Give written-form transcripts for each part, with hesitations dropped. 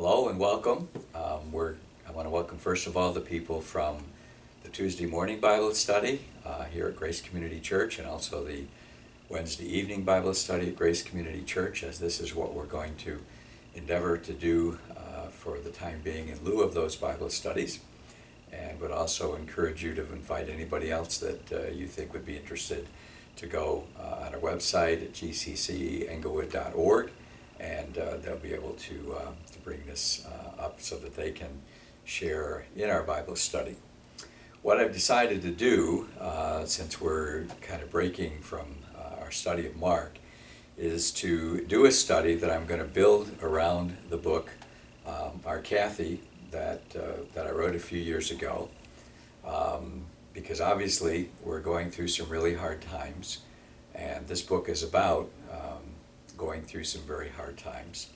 Hello and welcome. I want to welcome first of all the people from the Tuesday morning Bible study here at Grace Community Church, and also the Wednesday evening Bible study at Grace Community Church, as this is what we're going to endeavor to do for the time being in lieu of those Bible studies. And would also encourage you to invite anybody else that you think would be interested to go on our website at gccenglewood.org, and they'll be able to bring this up so that they can share in our Bible study. What I've decided to do, since we're kind of breaking from our study of Mark, is to do a study that I'm going to build around the book Our Kathy that I wrote a few years ago, because obviously we're going through some really hard times, and this book is about going through some very hard times.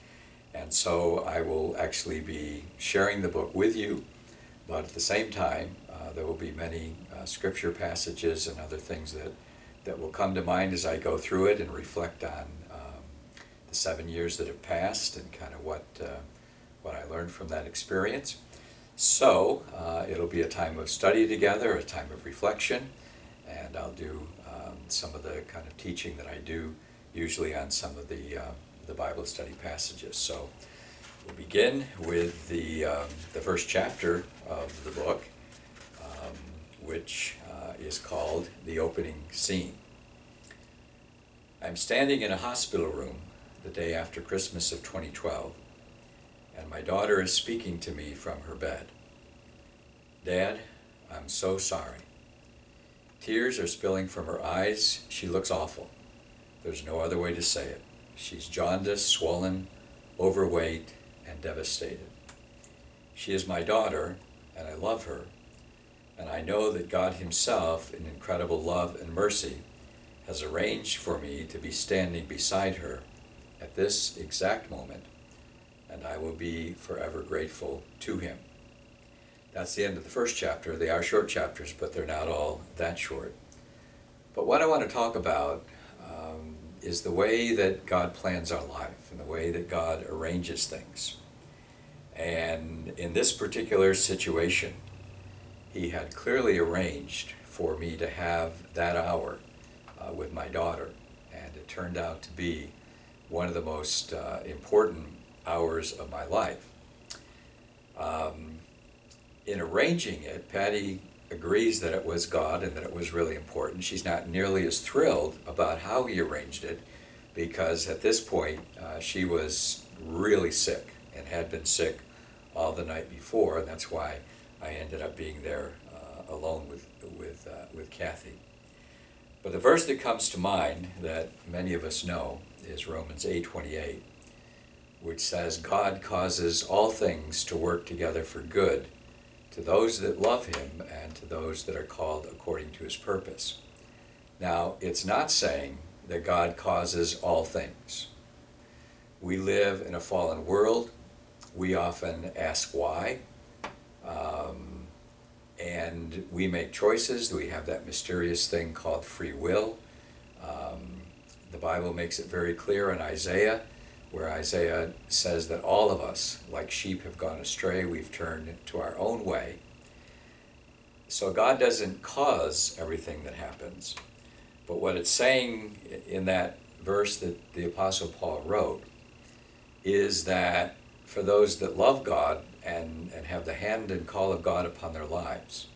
And so I will actually be sharing the book with you, but at the same time there will be many scripture passages and other things that will come to mind as I go through it and reflect on the 7 years that have passed and kind of what I learned from that experience. So it'll be a time of study together, a time of reflection, and I'll do some of the kind of teaching that I do usually on some of the Bible study passages. So we'll begin with the first chapter of the book, which is called The Opening Scene. I'm standing in a hospital room the day after Christmas of 2012, and my daughter is speaking to me from her bed. "Dad, I'm so sorry." Tears are spilling from her eyes. She looks awful. There's no other way to say it. She's jaundiced, swollen, overweight, and devastated. She is my daughter, and I love her, and I know that God Himself, in incredible love and mercy, has arranged for me to be standing beside her at this exact moment, and I will be forever grateful to Him. That's the end of the first chapter. They are short chapters, but they're not all that short. But what I want to talk about is the way that God plans our life and the way that God arranges things. And in this particular situation, He had clearly arranged for me to have that hour with my daughter, and it turned out to be one of the most important hours of my life. In arranging it, Patty agrees that it was God and that it was really important. She's not nearly as thrilled about how He arranged it, because at this point she was really sick and had been sick all the night before, and that's why I ended up being there alone with Kathy. But the verse that comes to mind that many of us know is Romans 8:28, which says, "God causes all things to work together for good to those that love Him and to those that are called according to His purpose." Now, it's not saying that God causes all things. We live in a fallen world. We often ask why. And we make choices. We have that mysterious thing called free will. The Bible makes it very clear in Isaiah, where Isaiah says that all of us, like sheep, have gone astray. We've turned to our own way. So God doesn't cause everything that happens. But what it's saying in that verse that the Apostle Paul wrote is that for those that love God and have the hand and call of God upon their lives,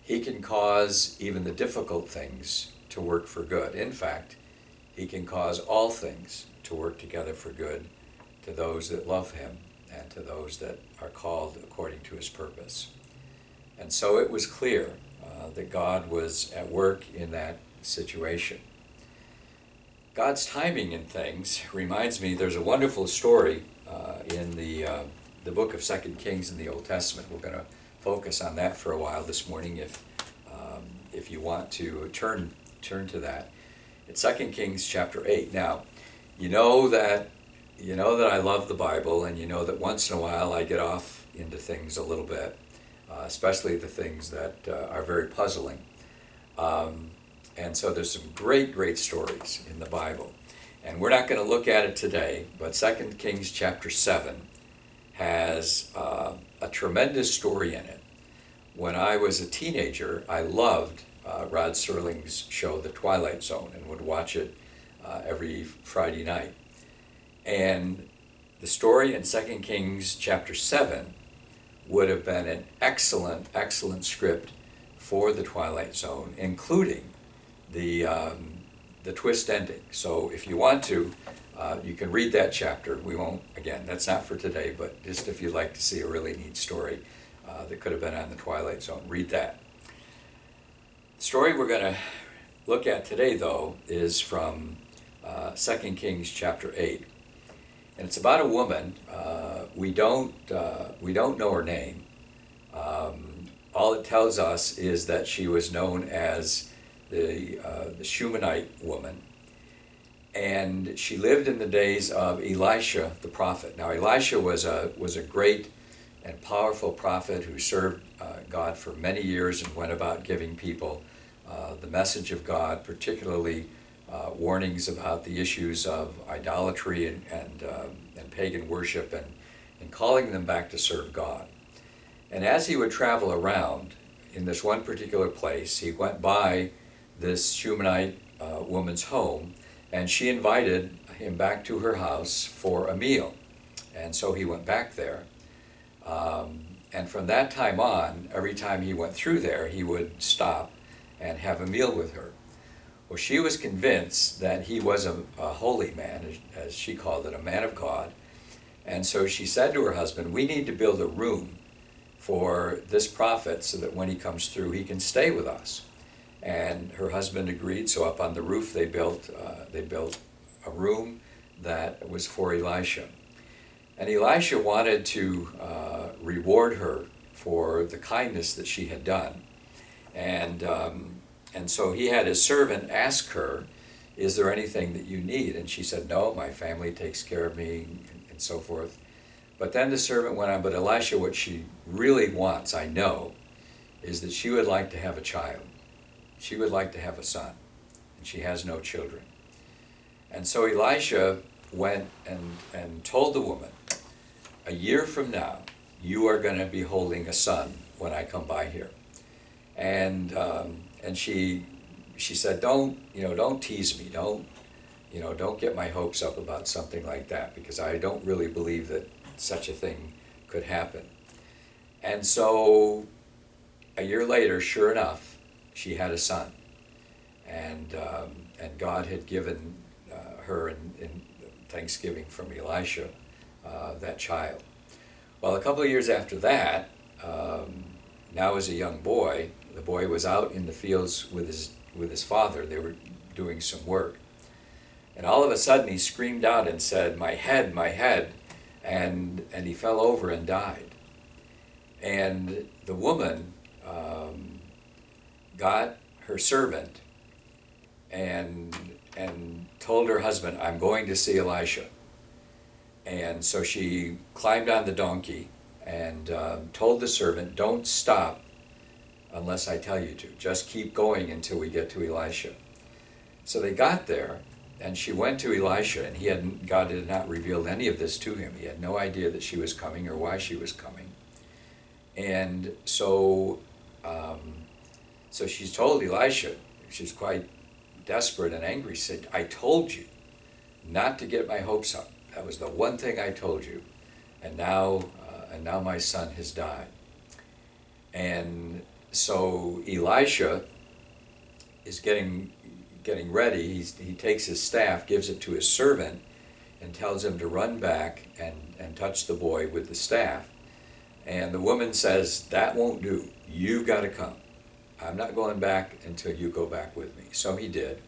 He can cause even the difficult things to work for good. In fact, He can cause all things to work together for good to those that love Him and to those that are called according to His purpose. And so it was clear that God was at work in that situation. God's timing in things reminds me, there's a wonderful story in the book of 2 Kings in the Old Testament. We're going to focus on that for a while this morning if you want to turn to that. It's 2 Kings chapter 8. Now, you know that I love the Bible, and you know that once in a while I get off into things a little bit, especially the things that are very puzzling. And so there's some great stories in the Bible. And we're not going to look at it today, but 2 Kings chapter 7 has a tremendous story in it. When I was a teenager, I loved Rod Serling's show, The Twilight Zone, and would watch it every Friday night. And the story in 2 Kings chapter 7 would have been an excellent, excellent script for The Twilight Zone, including the twist ending. So if you want to, you can read that chapter. We won't, again, that's not for today, but just if you'd like to see a really neat story that could have been on The Twilight Zone, read that. The story we're going to look at today, though, is from 2 Kings chapter 8. And it's about a woman. We don't know her name. All it tells us is that she was known as the Shunammite woman, and she lived in the days of Elisha the prophet. Now, Elisha was a great and powerful prophet who served God for many years and went about giving people the message of God, particularly warnings about the issues of idolatry and pagan worship, and calling them back to serve God. And as he would travel around in this one particular place, he went by this Shunammite woman's home, and she invited him back to her house for a meal. And so he went back there. And from that time on, every time he went through there, he would stop and have a meal with her. Well, she was convinced that he was a holy man, as she called it, a man of God. And so she said to her husband, "We need to build a room for this prophet so that when he comes through, he can stay with us." And her husband agreed, so up on the roof they built a room that was for Elisha. And Elisha wanted to reward her for the kindness that she had done. And so he had his servant ask her, "Is there anything that you need?" And she said, "No, my family takes care of me," and so forth. But then the servant went on, "But Elisha, what she really wants, I know, is that she would like to have a child. She would like to have a son, and she has no children." And so Elisha went and told the woman, "A year from now, you are going to be holding a son when I come by here." And she said, don't tease me, don't get my hopes up about something like that, because I don't really believe that such a thing could happen. And so a year later, sure enough, she had a son, and God had given her in thanksgiving from Elisha that child. Well, a couple of years after that, now as a young boy, the boy was out in the fields with his father. They were doing some work, and all of a sudden he screamed out and said, my head," and he fell over and died. And the woman got her servant and told her husband, "I'm going to see Elisha." And so she climbed on the donkey and told the servant, "Don't stop unless I tell you to. Just keep going until we get to Elisha." So they got there, and she went to Elisha, and God had not revealed any of this to him. He had no idea that she was coming or why she was coming. And so she told Elisha, she's quite desperate and angry, said, "I told you not to get my hopes up. That was the one thing I told you. And now my son has died." And so Elisha is getting ready. He takes his staff, gives it to his servant, and tells him to run back and touch the boy with the staff. And the woman says, "That won't do. You've got to come. I'm not going back until you go back with me." So he did.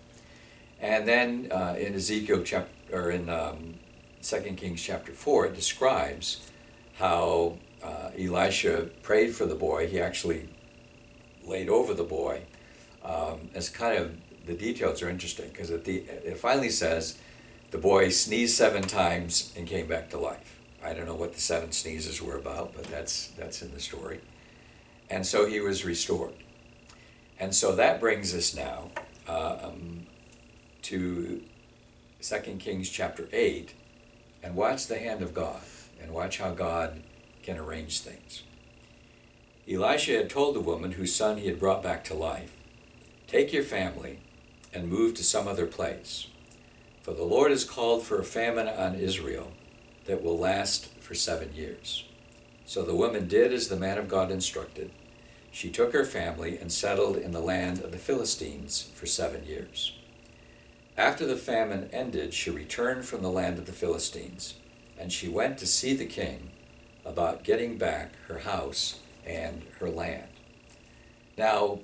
And then in Ezekiel chapter, in 2 Kings chapter 4, it describes how Elisha prayed for the boy. He actually laid over the boy. As kind of, the details are interesting, because it finally says the boy sneezed 7 times and came back to life. I don't know what the 7 sneezes were about, but that's in the story. And so he was restored. And so that brings us now to 2 Kings chapter 8, and watch the hand of God. and watch how God can arrange things. Elisha had told the woman whose son he had brought back to life, "Take your family and move to some other place, for the Lord has called for a famine on Israel that will last for 7 years." So the woman did as the man of God instructed. She took her family and settled in the land of the Philistines for 7 years. After the famine ended, she returned from the land of the Philistines, and she went to see the king about getting back her house and her land. Now,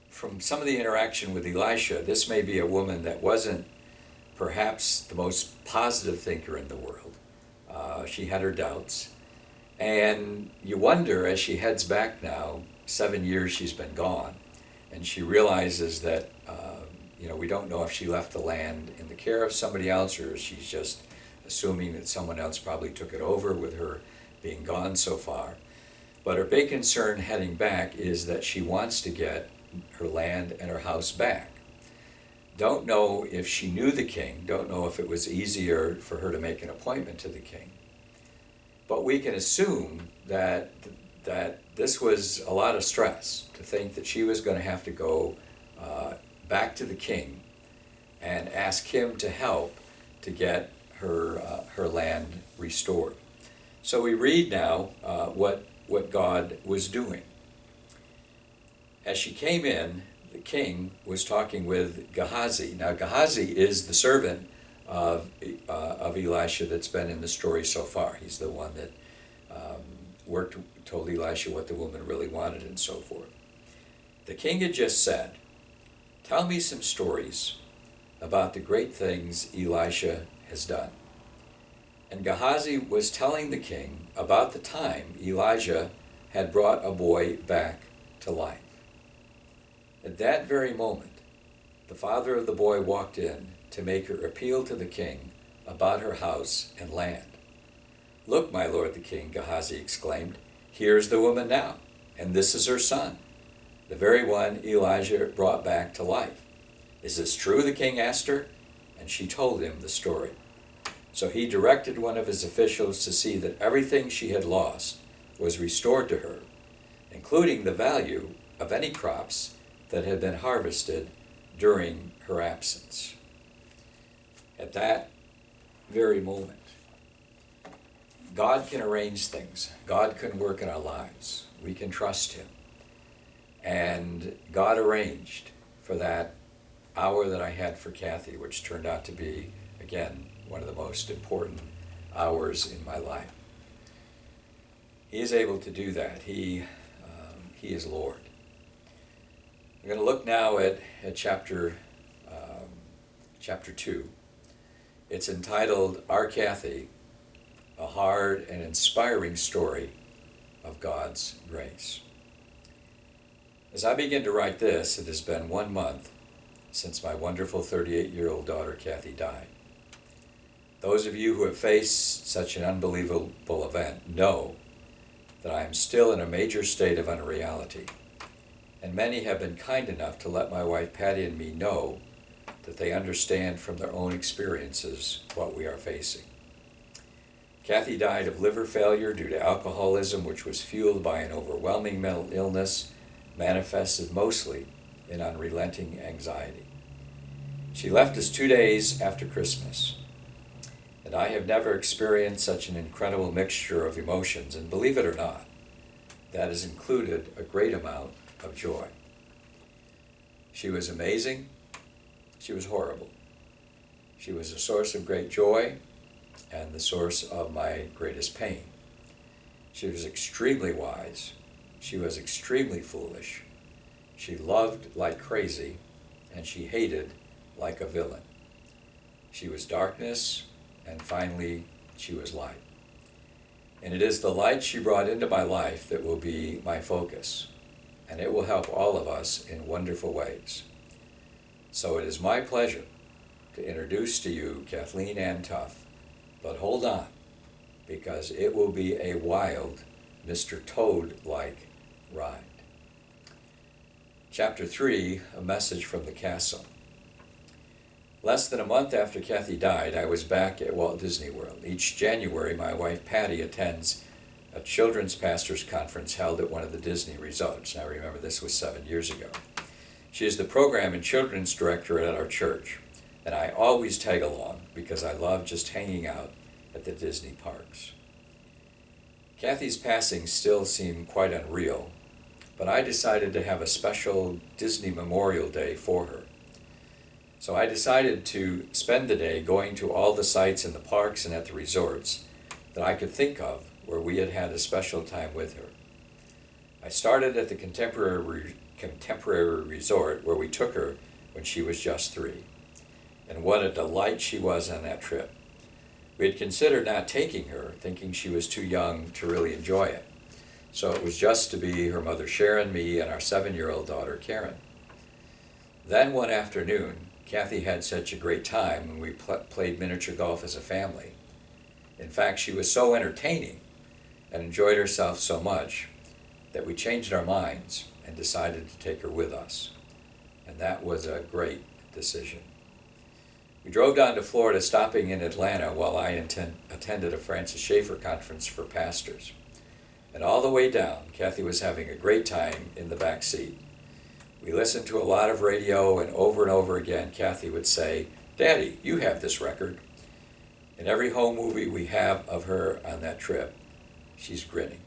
from some of the interaction with Elisha, this may be a woman that wasn't perhaps the most positive thinker in the world. She had her doubts. And you wonder, as she heads back now, 7 years she's been gone, and she realizes that, we don't know if she left the land in the care of somebody else, or she's just assuming that someone else probably took it over with her being gone so far. But her big concern heading back is that she wants to get her land and her house back. Don't know if she knew the king, don't know if it was easier for her to make an appointment to the king. But we can assume that this was a lot of stress, to think that she was going to have to go back to the king and ask him to help to get her land restored. So we read now what God was doing. As she came in, the king was talking with Gehazi. Now Gehazi is the servant of Elisha that's been in the story so far. He's the one that told Elisha what the woman really wanted and so forth. The king had just said, "Tell me some stories about the great things Elisha has done." And Gehazi was telling the king about the time Elijah had brought a boy back to life. At that very moment, the father of the boy walked in to make her appeal to the king about her house and land. "Look, my lord the king," Gehazi exclaimed, "here's the woman now, and this is her son, the very one Elijah brought back to life. Is this true?" the king asked her, and she told him the story. So he directed one of his officials to see that everything she had lost was restored to her, including the value of any crops that had been harvested during her absence. At that very moment, God can arrange things. God can work in our lives. We can trust him. And God arranged for that hour that I had for Kathy, which turned out to be, again, one of the most important hours in my life. He is able to do that. He is Lord. We're going to look now at chapter 2. It's entitled, Our Kathy, a hard and inspiring story of God's grace. As I begin to write this, it has been 1 month since my wonderful 38-year-old daughter Kathy died. Those of you who have faced such an unbelievable event know that I am still in a major state of unreality, and many have been kind enough to let my wife Patty and me know that they understand from their own experiences what we are facing. Kathy died of liver failure due to alcoholism, which was fueled by an overwhelming mental illness, manifested mostly in unrelenting anxiety. She left us 2 days after Christmas, and I have never experienced such an incredible mixture of emotions, and believe it or not, that has included a great amount of joy. She was amazing. She was horrible. She was a source of great joy and the source of my greatest pain. She was extremely wise. She was extremely foolish. She loved like crazy, and she hated like a villain. She was darkness, and finally, she was light. And it is the light she brought into my life that will be my focus, and it will help all of us in wonderful ways. So it is my pleasure to introduce to you Kathleen Ann Tuff, but hold on, because it will be a wild, Mr. Toad-like ride. Chapter 3, A Message from the Castle. Less than a month after Kathy died, I was back at Walt Disney World. Each January, my wife Patty attends a children's pastors' conference held at one of the Disney resorts. Now remember, this was 7 years ago. She is the program and children's director at our church, and I always tag along because I love just hanging out at the Disney parks. Kathy's passing still seemed quite unreal, but I decided to have a special Disney Memorial Day for her. So I decided to spend the day going to all the sites in the parks and at the resorts that I could think of where we had had a special time with her. I started at the Contemporary Resort where we took her when she was just 3. And what a delight she was on that trip. We had considered not taking her, thinking she was too young to really enjoy it. So it was just to be her mother Sharon, me, and our 7-year-old daughter Karen. Then one afternoon, Kathy had such a great time and we played miniature golf as a family. In fact, she was so entertaining and enjoyed herself so much that we changed our minds and decided to take her with us. And that was a great decision. We drove down to Florida, stopping in Atlanta while I attended a Francis Schaeffer conference for pastors. And all the way down, Kathy was having a great time in the back seat. We listened to a lot of radio, and over again, Kathy would say, "Daddy, you have this record." In every home movie we have of her on that trip, she's grinning.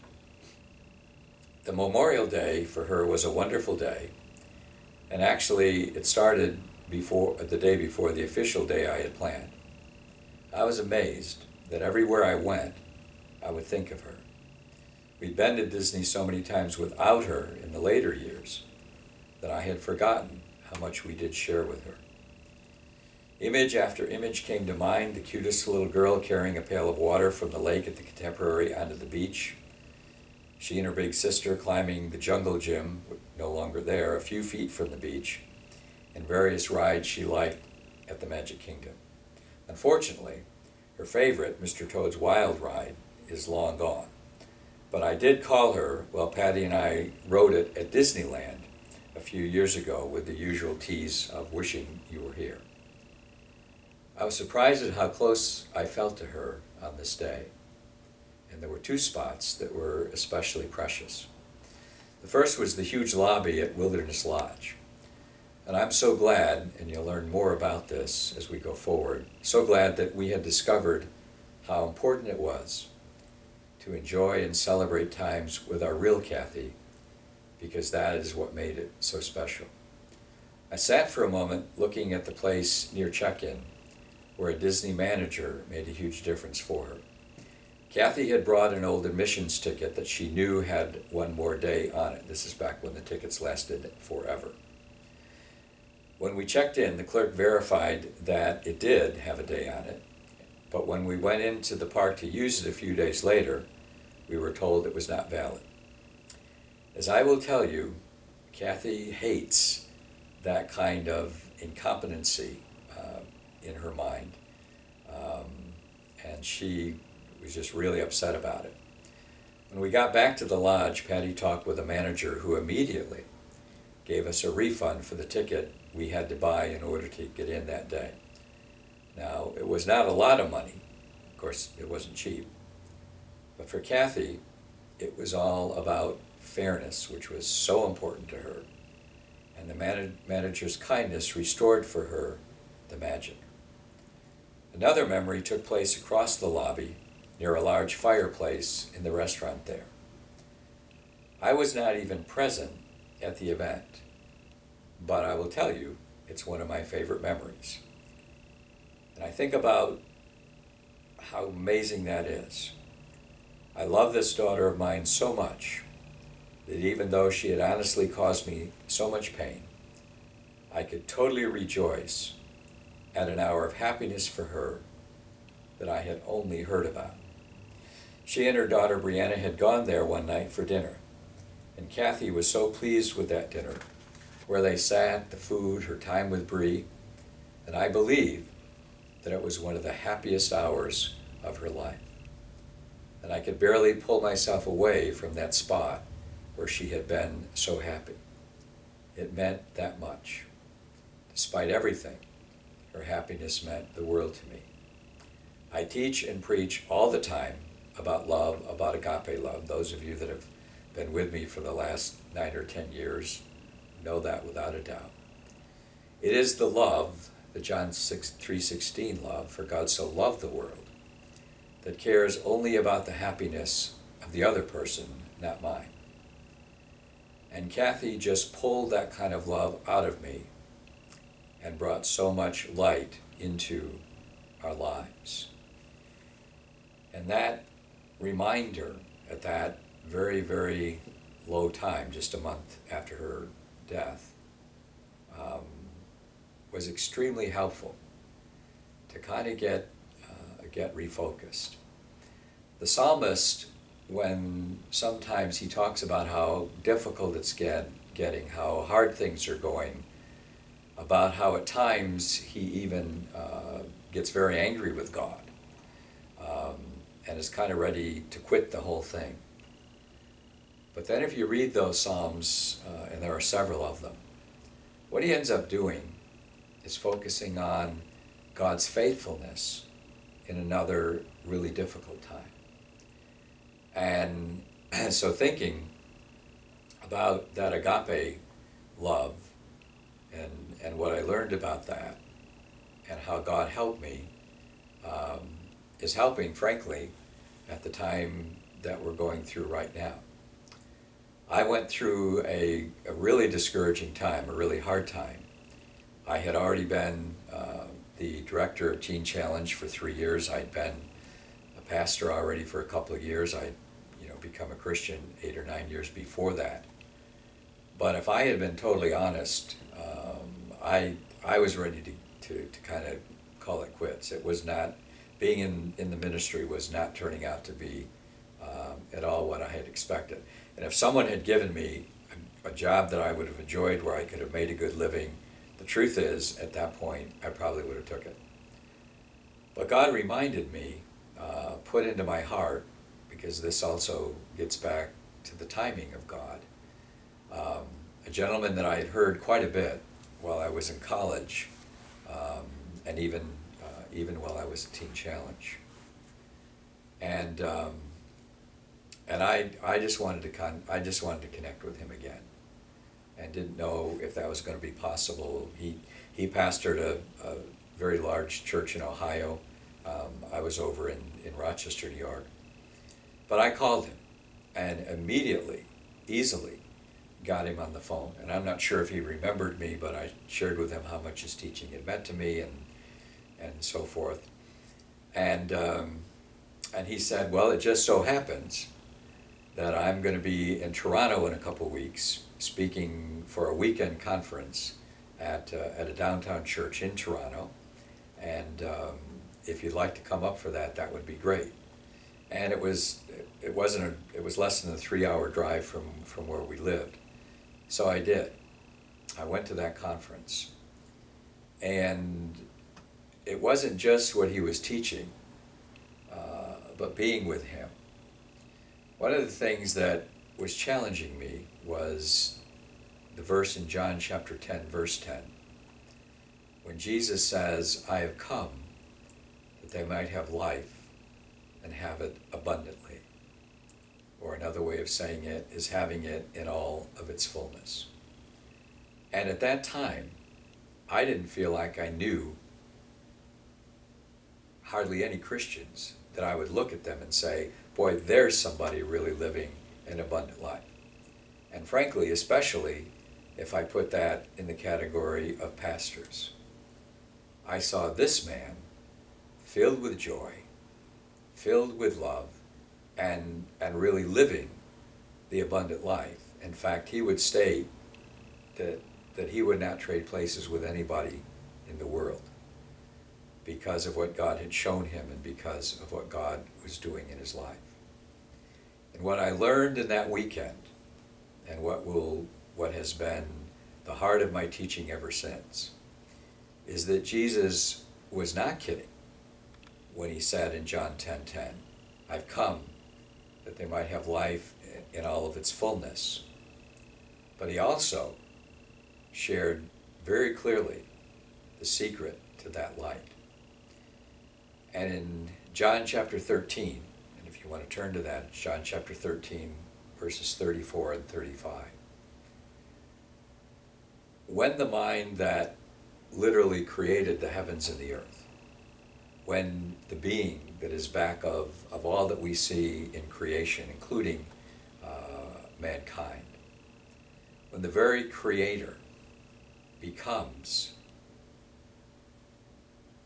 The Memorial Day for her was a wonderful day, and actually it started the day before the official day I had planned. I was amazed that everywhere I went, I would think of her. We'd been to Disney so many times without her in the later years that I had forgotten how much we did share with her. Image after image came to mind: the cutest little girl carrying a pail of water from the lake at the Contemporary onto the beach, she and her big sister climbing the jungle gym, no longer there, a few feet from the beach, and various rides she liked at the Magic Kingdom. Unfortunately, her favorite, Mr. Toad's Wild Ride, is long gone. But I did call her while Patty and I rode it at Disneyland a few years ago with the usual tease of wishing you were here. I was surprised at how close I felt to her on this day, and there were 2 spots that were especially precious. The first was the huge lobby at Wilderness Lodge. And I'm so glad, and you'll learn more about this as we go forward, so glad that we had discovered how important it was to enjoy and celebrate times with our real Kathy, because that is what made it so special. I sat for a moment looking at the place near check-in, where a Disney manager made a huge difference for her. Kathy had brought an old admissions ticket that she knew had one more day on it. This is back when the tickets lasted forever. When we checked in, the clerk verified that it did have a day on it, but when we went into the park to use it a few days later, we were told it was not valid. As I will tell you, Kathy hates that kind of incompetency in her mind, and she was just really upset about it. When we got back to the lodge, Patty talked with a manager who immediately gave us a refund for the ticket we had to buy in order to get in that day. Now, it was not a lot of money. Of course, it wasn't cheap. But for Kathy, it was all about fairness, which was so important to her. And the manager's kindness restored for her the magic. Another memory took place across the lobby near a large fireplace in the restaurant there. I was not even present at the event, but I will tell you, it's one of my favorite memories. And I think about how amazing that is. I love this daughter of mine so much that even though she had honestly caused me so much pain, I could totally rejoice at an hour of happiness for her that I had only heard about. She and her daughter Brianna had gone there one night for dinner, and Kathy was so pleased with that dinner, where they sat, the food, her time with Brie, and I believe that it was one of the happiest hours of her life. And I could barely pull myself away from that spot where she had been so happy. It meant that much. Despite everything, her happiness meant the world to me. I teach and preach all the time about love, about agape love. Those of you that have been with me for the last 9 or 10 years know that without a doubt. It is the love, the John 3:16 love, for God so loved the world, that cares only about the happiness of the other person, not mine. And Kathy just pulled that kind of love out of me and brought so much light into our lives. And that reminder at that very, very low time, just a month after her death, was extremely helpful to kind of get refocused. The psalmist, when sometimes he talks about how difficult it's getting, how hard things are going, about how at times he even gets very angry with God and is kind of ready to quit the whole thing. But then if you read those Psalms, and there are several of them, what he ends up doing is focusing on God's faithfulness in another really difficult time. And so thinking about that agape love and what I learned about that and how God helped me is helping, frankly, at the time that we're going through right now. I went through a really discouraging time, a really hard time. I had already been the director of Teen Challenge for 3 years. I'd been a pastor already for a couple of years. I'd become a Christian 8 or 9 years before that. But if I had been totally honest, I was ready to kind of call it quits. It was not, being in the ministry was not turning out to be at all what I had expected. And if someone had given me a job that I would have enjoyed, where I could have made a good living, the truth is, at that point, I probably would have took it. But God reminded me, put into my heart, because this also gets back to the timing of God, a gentleman that I had heard quite a bit while I was in college, and even while I was at Teen Challenge. And I just wanted to connect with him again, and didn't know if that was going to be possible. He pastored a very large church in Ohio. I was over in Rochester, New York. But I called him and immediately, easily, got him on the phone. And I'm not sure if he remembered me, but I shared with him how much his teaching had meant to me and so forth. And he said, well, it just so happens that I'm going to be in Toronto in a couple weeks, speaking for a weekend conference at a downtown church in Toronto. And if you'd like to come up for that, that would be great. And it was less than a 3-hour drive from where we lived. So I did. I went to that conference. And it wasn't just what he was teaching, but being with him. One of the things that was challenging me was the verse in John chapter 10, verse 10, when Jesus says, I have come that they might have life and have it abundantly. Or another way of saying it is having it in all of its fullness. And at that time, I didn't feel like I knew hardly any Christians that I would look at them and say, boy, there's somebody really living an abundant life. And frankly, especially if I put that in the category of pastors. I saw this man filled with joy, filled with love, and really living the abundant life. In fact, he would state that he would not trade places with anybody in the world because of what God had shown him and because of what God was doing in his life. And what I learned in that weekend, and what has been the heart of my teaching ever since, is that Jesus was not kidding when he said in John 10:10, I've come that they might have life in all of its fullness. But he also shared very clearly the secret to that light. And in John chapter 13, and if you want to turn to that, John chapter 13, verses 34 and 35. When the mind that literally created the heavens and the earth, when the being that is back of all that we see in creation, including mankind, when the very Creator becomes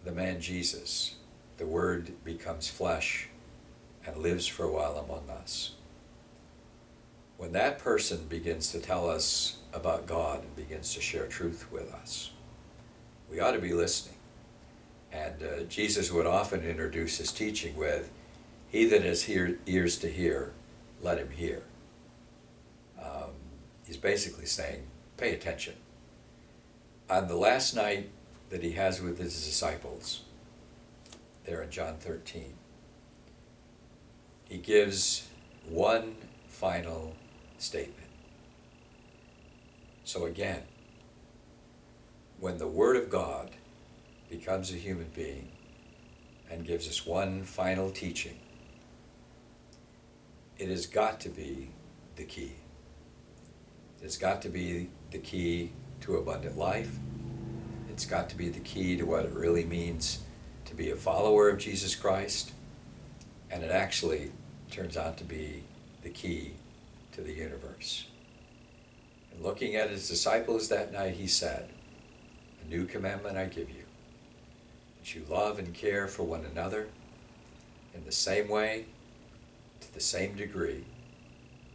the man Jesus, the Word becomes flesh and lives for a while among us. When that person begins to tell us about God and begins to share truth with us, we ought to be listening. And Jesus would often introduce his teaching with, "He that has ears to hear, let him hear." He's basically saying, pay attention. On the last night that he has with his disciples, there in John 13, he gives one final statement. So again, when the Word of God becomes a human being and gives us one final teaching, it has got to be the key. It's got to be the key to abundant life. It's got to be the key to what it really means to be a follower of Jesus Christ. And it actually turns out to be the key to the universe. And looking at his disciples that night, he said, "A new commandment I give you, that you love and care for one another in the same way, to the same degree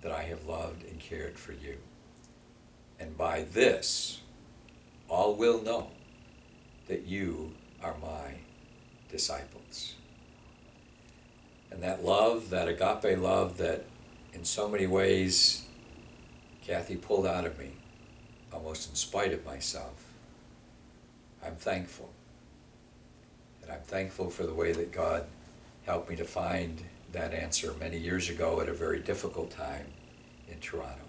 that I have loved and cared for you. And by this, all will know that you are my disciples." And that love, that agape love that in so many ways Kathy pulled out of me, almost in spite of myself, I'm thankful. And I'm thankful for the way that God helped me to find that answer many years ago at a very difficult time in Toronto.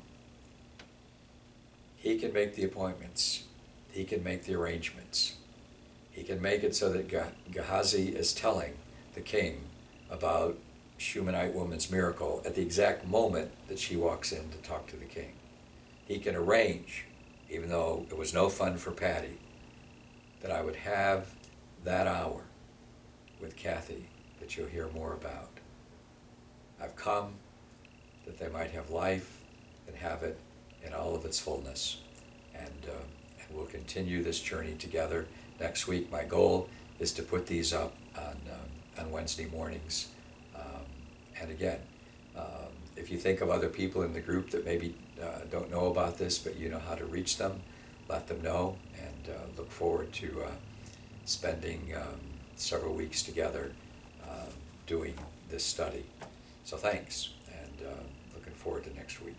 He can make the appointments. He can make the arrangements. He can make it so that Gehazi is telling the king about Shunammite woman's miracle at the exact moment that she walks in to talk to the king. He can arrange, even though it was no fun for Patty, that I would have that hour with Kathy that you'll hear more about. I've come that they might have life and have it in all of its fullness. And we'll continue this journey together. Next week, my goal is to put these up on Wednesday mornings. And again, if you think of other people in the group that maybe don't know about this, but you know how to reach them, let them know, and look forward to spending several weeks together doing this study. So thanks, and looking forward to next week.